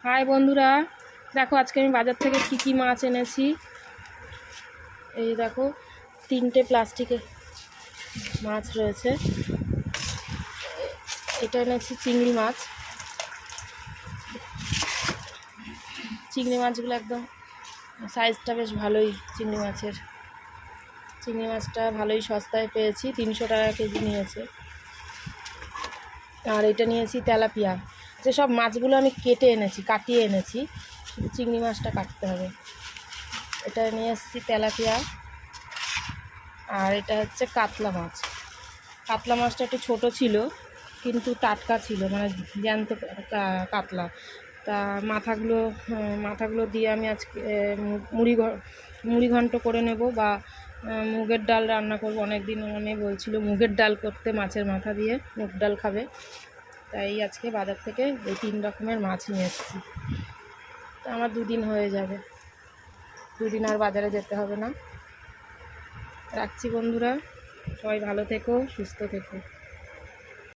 High বন্ধুরা, দেখো আজকে আমি বাজার থেকে কী মাছ এনেছি। এই দেখো 3টে প্লাস্টিকের মাছ রয়েছে। এটা এনেছি চিংড়ি মাছ। চিংড়ি মাছগুলো একদম সাইজটা বেশ ভালোই। চিংড়ি মাছটা ভালোই সস্তায় পেয়েছি, 300 টাকা কেজি নিয়েছে। আর এটা নিয়েছি তেলাপিয়া। যেসব মাছগুলো আমি কাটিয়ে এনেছি, শুধু চিংড়ি মাছটা কাটতে হবে। এটা নিয়ে এসেছি তেলাপিয়া। আর এটা হচ্ছে কাতলা মাছ। কাতলা মাছটা একটু ছোটো ছিল কিন্তু টাটকা ছিল, মানে জ্যান্ত কাতলা। তা মাথাগুলো দিয়ে আমি আজকে মুড়ি ঘন্ট করে নেব, বা মুগের ডাল রান্না করব। অনেক দিন আমি বলছিল মুগের ডাল করতে, মাছের মাথা দিয়ে মুগ ডাল খাবে। তাই আজকে বাজার থেকে এই 3 রকমের মাছ নিয়ে এসেছি। আমার 2 দিন হয়ে যাবে, 2 দিন আর বাজারে যেতে হবে না। রাখছি বন্ধুরা, সবাই ভালো থেকো, সুস্থ থেকো।